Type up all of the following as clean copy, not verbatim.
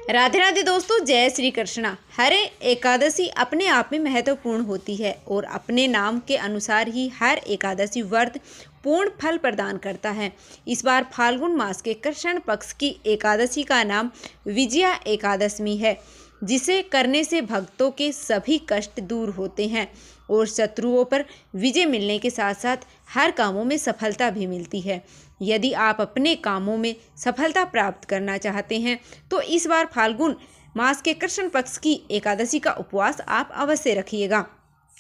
राधे राधे दोस्तों, जय श्री कृष्णा। हर एकादशी अपने आप में महत्वपूर्ण होती है और अपने नाम के अनुसार ही हर एकादशी व्रत पूर्ण फल प्रदान करता है। इस बार फाल्गुन मास के कृष्ण पक्ष की एकादशी का नाम विजया एकादशी है, जिसे करने से भक्तों के सभी कष्ट दूर होते हैं और शत्रुओं पर विजय मिलने के साथ साथ हर कामों में सफलता भी मिलती है। यदि आप अपने कामों में सफलता प्राप्त करना चाहते हैं तो इस बार फाल्गुन मास के कृष्ण पक्ष की एकादशी का उपवास आप अवश्य रखिएगा।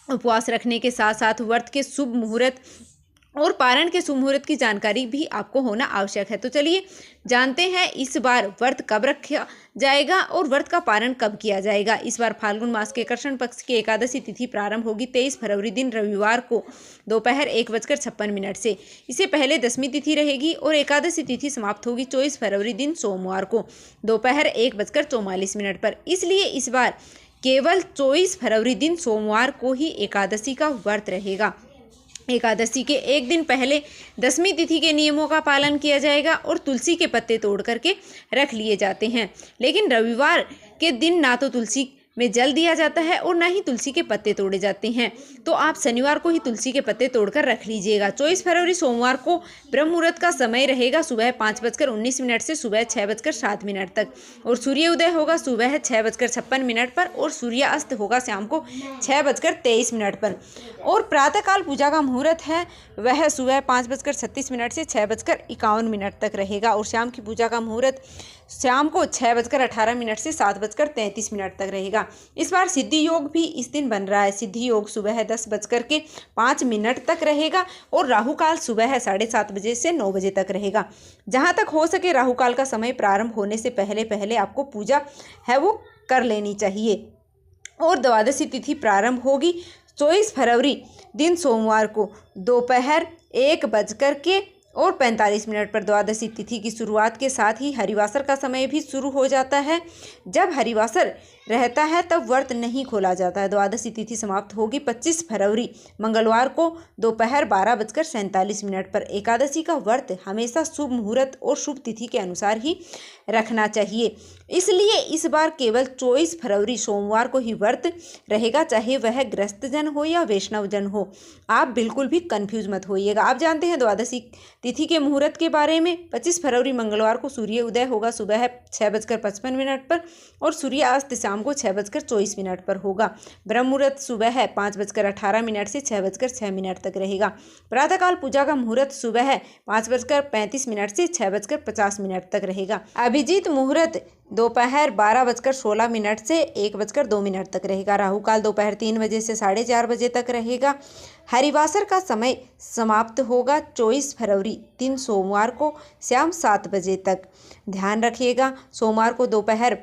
उपवास रखने के साथ साथ व्रत के शुभ मुहूर्त और पारण के शुभ मुहूर्त की जानकारी भी आपको होना आवश्यक है। तो चलिए जानते हैं इस बार व्रत कब रखा जाएगा और व्रत का पारण कब किया जाएगा। इस बार फाल्गुन मास के कृष्ण पक्ष की एकादशी तिथि प्रारंभ होगी 23 फरवरी दिन रविवार को दोपहर 1:56 से। इससे पहले दशमी तिथि रहेगी और एकादशी तिथि समाप्त होगी 24 फरवरी दिन सोमवार को दोपहर 1:44 पर। इसलिए इस बार केवल 24 फरवरी दिन सोमवार को ही एकादशी का व्रत रहेगा। एकादशी के एक दिन पहले दशमी तिथि के नियमों का पालन किया जाएगा और तुलसी के पत्ते तोड़ करके रख लिए जाते हैं, लेकिन रविवार के दिन ना तो तुलसी में जल दिया जाता है और ना ही तुलसी के पत्ते तोड़े जाते हैं। तो आप शनिवार को ही तुलसी के पत्ते तोड़कर रख लीजिएगा। 24 फरवरी सोमवार को ब्रह्म मुहूर्त का समय रहेगा सुबह 5:19 से सुबह 6:07 तक और सूर्य उदय होगा सुबह 6:56 पर और सूर्यास्त होगा शाम को 6:23 पर। और प्रातःकाल पूजा का मुहूर्त है वह सुबह 5:36 से 6:51 तक रहेगा और शाम की पूजा का मुहूर्त शाम को 6:18 से 7:33 तक रहेगा। इस बार सिद्धि योग भी इस दिन बन रहा है। सिद्धि योग सुबह 10:05 तक रहेगा और राहु काल सुबह 7:30 बजे से 9 बजे तक रहेगा। जहां तक हो सके राहु काल का समय प्रारंभ होने से पहले पहले आपको पूजा है वो कर लेनी चाहिए। और द्वादशी तिथि प्रारंभ होगी 24 फरवरी दिन सोमवार को दोपहर 1:45 पर। द्वादशी तिथि की शुरुआत के साथ ही हरिवासर का समय भी शुरू हो जाता है। जब हरिवासर रहता है तब व्रत नहीं खोला जाता है। द्वादशी तिथि समाप्त होगी 25 फरवरी मंगलवार को दोपहर 12:47 पर। एकादशी का व्रत हमेशा शुभ मुहूर्त और शुभ तिथि के अनुसार ही रखना चाहिए, इसलिए इस बार केवल 24 फरवरी सोमवार को ही व्रत रहेगा, चाहे वह गृहस्थजन हो या वैष्णवजन हो। आप बिल्कुल भी कंफ्यूज मत होइएगा। आप जानते हैं द्वादशी तिथि के मुहूर्त के बारे में। 25 फरवरी मंगलवार को सूर्य उदय होगा सुबह 6:55 पर और सूर्यास्त शाम को 6:24 पर होगा। ब्रह्म मुहूर्त सुबह 5:18 से 6:06 तक रहेगा। प्रातःकाल पूजा का मुहूर्त सुबह 5:35 से 6:50 तक रहेगा। अभिजीत मुहूर्त दोपहर 12:16 से 1:02 तक रहेगा। राहु काल दोपहर 3 बजे से 4:30 बजे तक रहेगा। हरिवासर का समय समाप्त होगा 24 फरवरी दिन सोमवार को शाम 7 बजे तक। ध्यान रखिएगा, सोमवार को दोपहर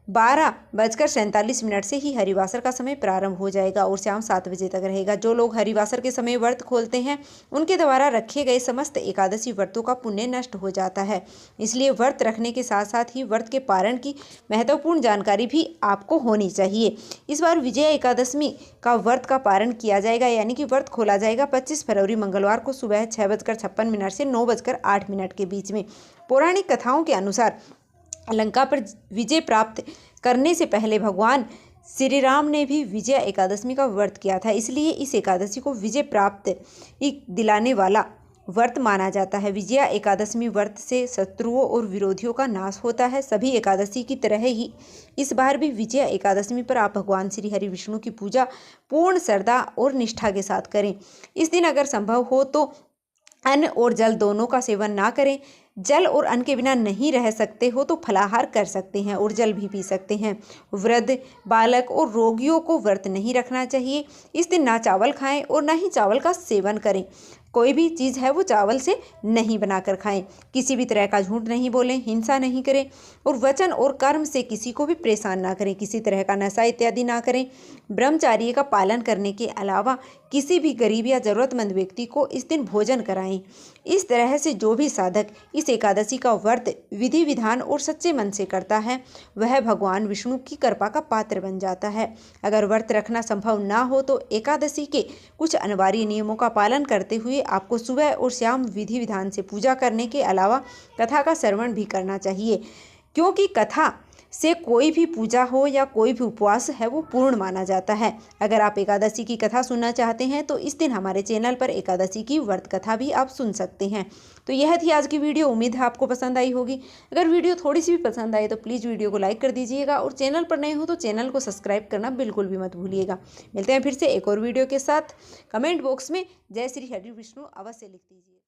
12:47 से ही हरिवासर का समय प्रारंभ हो जाएगा और शाम 7 बजे तक रहेगा। जो लोग हरिवासर के समय व्रत खोलते हैं उनके द्वारा रखे गए समस्त एकादशी व्रतों का पुण्य नष्ट हो जाता है। इसलिए व्रत रखने के साथ साथ ही व्रत के पारण की महत्वपूर्ण जानकारी भी आपको होनी चाहिए। इस बार विजया एकादशी का व्रत का पारण किया जाएगा, यानी कि व्रत खोला जाएगा 25 फरवरी मंगलवार को सुबह 6:56 से 9:08 के बीच में। पौराणिक कथाओं के अनुसार लंका पर विजय प्राप्त करने से पहले भगवान श्री राम ने भी विजया एकादशी का व्रत किया था, इसलिए इस एकादशी को विजय प्राप्त दिलाने वाला व्रत माना जाता है। विजया एकादशी व्रत से शत्रुओं और विरोधियों का नाश होता है। सभी एकादशी की तरह ही इस बार भी विजया एकादशी पर आप भगवान श्री हरि विष्णु की पूजा पूर्ण श्रद्धा और निष्ठा के साथ करें। इस दिन अगर संभव हो तो अन्न और जल दोनों का सेवन ना करें। जल और अन्न के बिना नहीं रह सकते हो तो फलाहार कर सकते हैं और जल भी पी सकते हैं। वृद्ध, बालक और रोगियों को व्रत नहीं रखना चाहिए। इस दिन ना चावल खाएं और ना ही चावल का सेवन करें। कोई भी चीज़ है वो चावल से नहीं बनाकर खाएं। किसी भी तरह का झूठ नहीं बोलें, हिंसा नहीं करें और वचन और कर्म से किसी को भी परेशान ना करें। किसी तरह का नशा इत्यादि ना करें। ब्रह्मचर्य का पालन करने के अलावा किसी भी गरीब या ज़रूरतमंद व्यक्ति को इस दिन भोजन कराएं। इस तरह से जो भी साधक इस एकादशी का व्रत विधि विधान और सच्चे मन से करता है वह भगवान विष्णु की कृपा का पात्र बन जाता है। अगर व्रत रखना संभव ना हो तो एकादशी के कुछ अनिवार्य नियमों का पालन करते हुए आपको सुबह और शाम विधि विधान से पूजा करने के अलावा कथा का श्रवण भी करना चाहिए, क्योंकि कथा से कोई भी पूजा हो या कोई भी उपवास है वो पूर्ण माना जाता है। अगर आप एकादशी की कथा सुनना चाहते हैं तो इस दिन हमारे चैनल पर एकादशी की व्रत कथा भी आप सुन सकते हैं। तो यह थी आज की वीडियो, उम्मीद है आपको पसंद आई होगी। अगर वीडियो थोड़ी सी भी पसंद आई तो प्लीज़ वीडियो को लाइक कर दीजिएगा और चैनल पर नए हो तो चैनल को सब्सक्राइब करना बिल्कुल भी मत भूलिएगा। मिलते हैं फिर से एक और वीडियो के साथ। कमेंट बॉक्स में जय श्री हरि विष्णु अवश्य लिख दीजिए।